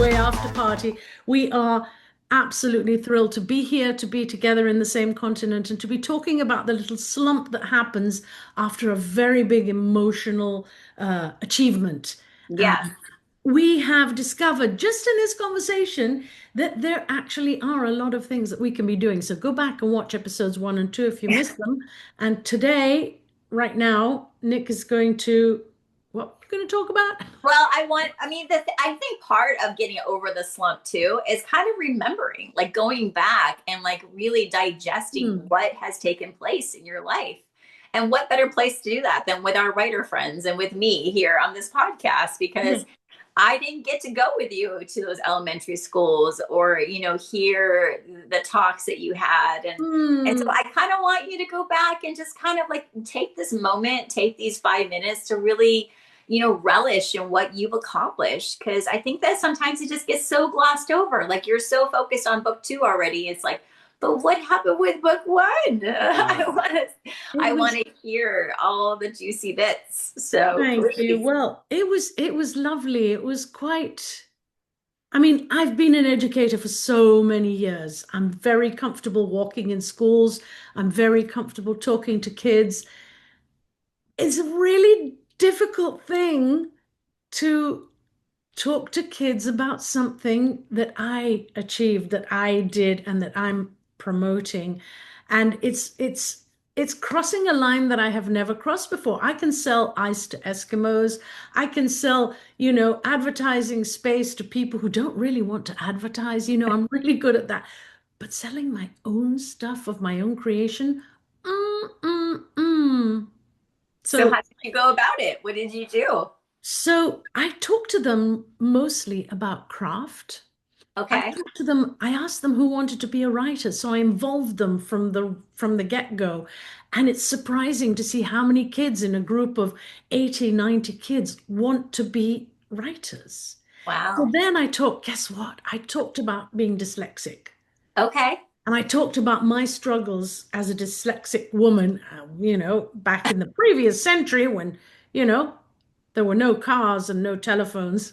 Way After Party. We are absolutely thrilled to be here, to be together in the same continent, and to be talking about the little slump that happens after a very big emotional achievement. Yes. We have discovered just in this conversation that there actually are a lot of things that we can be doing. So go back and watch episodes 1 and 2 if you missed them. And today, right now, Nick is going to, what are you going to talk about? Well, I think part of getting over the slump too is kind of remembering, like going back and like really digesting Hmm. what has taken place in your life. And what better place to do that than with our writer friends and with me here on this podcast? Because I didn't get to go with you to those elementary schools or, hear the talks that you had. And so Hmm. I kind of want you to go back and just kind of like take this moment, take these 5 minutes to really, relish in what you've accomplished. Cause I think that sometimes it just gets so glossed over. Like you're so focused on book two already. It's like, but what happened with book one? It I want was, to hear all the juicy bits. So thank you. please. Well, it was lovely. It was quite, I mean, I've been an educator for so many years. I'm very comfortable walking in schools. I'm very comfortable talking to kids. It's a really difficult thing to talk to kids about something that I achieved, that I did, and that I'm promoting. And it's crossing a line that I have never crossed before. I can sell ice to Eskimos. I can sell, advertising space to people who don't really want to advertise. I'm really good at that. But selling my own stuff of my own creation, mm, mm, mm. So So how did you go about it? What did you do? So I talked to them mostly about craft. I Okay. talked to them, I asked them who wanted to be a writer, so I involved them from the get-go. And it's surprising to see how many kids in a group of 80, 90 kids want to be writers. So Wow. then guess what? I talked about being dyslexic. Okay. And I talked about my struggles as a dyslexic woman, back in the previous century when, you know, there were no cars and no telephones.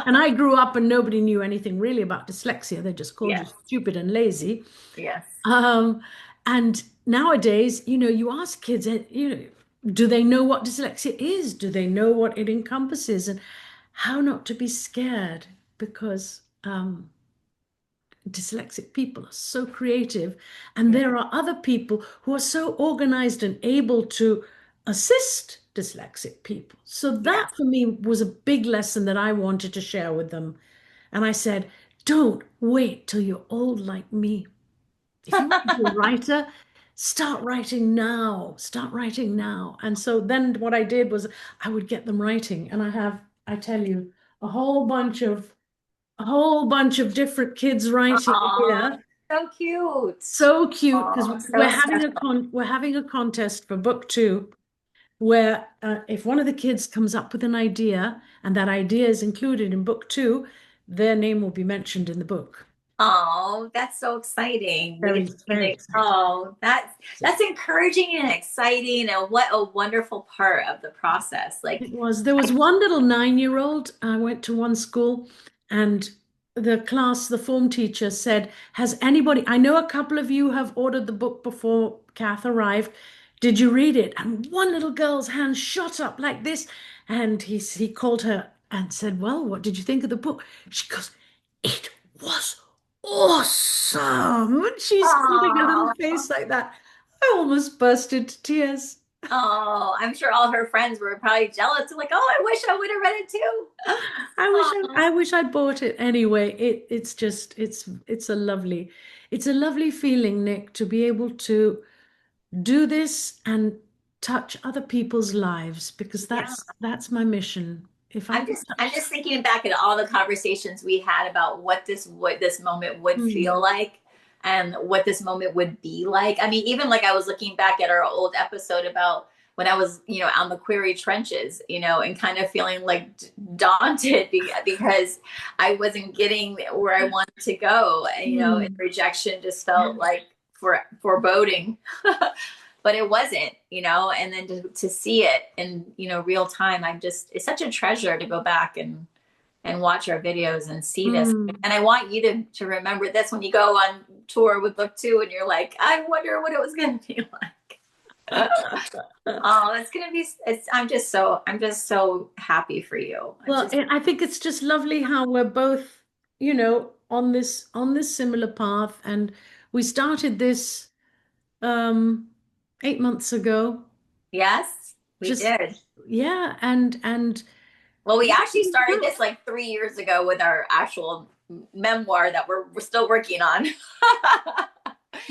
And I grew up and nobody knew anything really about dyslexia. They just called you Yes. stupid and lazy. Yes. Um, and nowadays, you ask kids, do they know what dyslexia is? Do they know what it encompasses? And how not to be scared because dyslexic people are so creative, and Yeah. there are other people who are so organized and able to assist dyslexic people. So Yeah. that for me was a big lesson that I wanted to share with them. And I said, don't wait till you're old like me. If you want to be a writer, start writing now. Start writing now. And so then what I did was I would get them writing, and I tell you, a whole bunch of different kids writing Aw, here. so cute. So cute because Oh, so special. we're having a contest for book two where if one of the kids comes up with an idea and that idea is included in book two, their name will be mentioned in the book. Oh, that's so exciting. We get Very, to see very the, exciting. oh, that's encouraging and exciting. And what a wonderful part of the process. Like, There was I, one little 9-year old. I went to one school and the form teacher said, has anybody, I know a couple of you have ordered the book before Kath arrived. Did you read it? And one little girl's hand shot up like this. And he called her and said, well, what did you think of the book? She goes, it was awesome. And she's putting a little oh, face like that. I almost burst into tears. oh, I'm sure all her friends were probably jealous. Like, oh, I wish I would have read it too. Oh, I wish I'd bought it anyway. It's just it's a lovely feeling, Nick, to be able to do this and touch other people's lives because yeah. that's my mission. If I can I'm touch. just thinking back at all the conversations we had about what this moment would Hmm. feel like and what this moment would be like. I mean, even like I was looking back at our old episode about when I was, on the query trenches, and kind of feeling like daunted because I wasn't getting where I wanted to go. And, and Hmm. rejection just Yeah. felt like foreboding. But it wasn't, and then to see it in, real time, it's such a treasure to go back and watch our videos and see this. Mm. And I want you to remember this when you go on tour with book two and you're like, I wonder what it was going to be like. Oh, it's going to be, I'm just so happy for you. I Well, just, I think it's just lovely how we're both, on this similar path, and we started this um 8 months ago. yes, we Just did. yeah, and Well, we actually started this like 3 years ago with our actual memoir that we're still working on. Which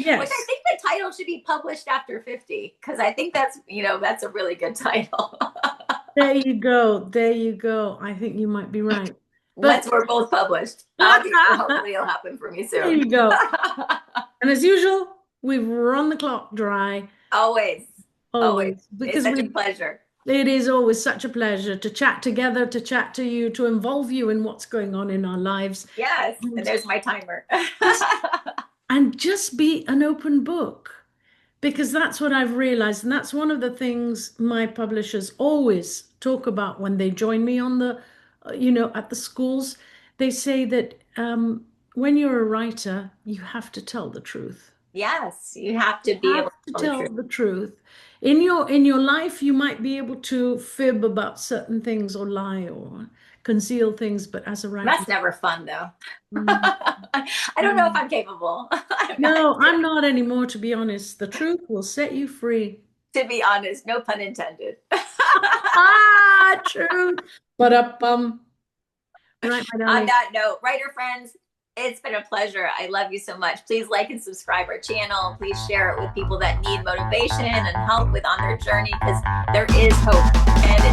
I yes, think the title should be published after 50, because I think that's a really good title. there you go, there you go. I think you might be right, Once but we're both published, hopefully it'll happen for me there soon. you go. And as usual, we've run the clock dry Always, always. always It's because such a we pleasure. it is always such a pleasure to chat together, to chat to you, to involve you in what's going on in our lives. Yes, and And there's my timer. just and just be an open book, because that's what I've realized, and that's one of the things my publishers always talk about when they join me on the at the schools. They say that when you're a writer, you have to tell the truth. Yes, you have to be Have able to to tell the tell truth. the truth. In your life, you might be able to fib about certain things or lie or conceal things, but as a writer, That's never fun, though. mm, I don't know if mm. I'm capable. I'm not, No, I'm not anymore, to be honest. The truth will set you free. to be honest, no pun intended. Ah, truth. But up, right, my On darling. that note, writer friends, it's been a pleasure. I love you so much. Please like and subscribe our channel. Please share it with people that need motivation and help with on their journey, because there is hope. And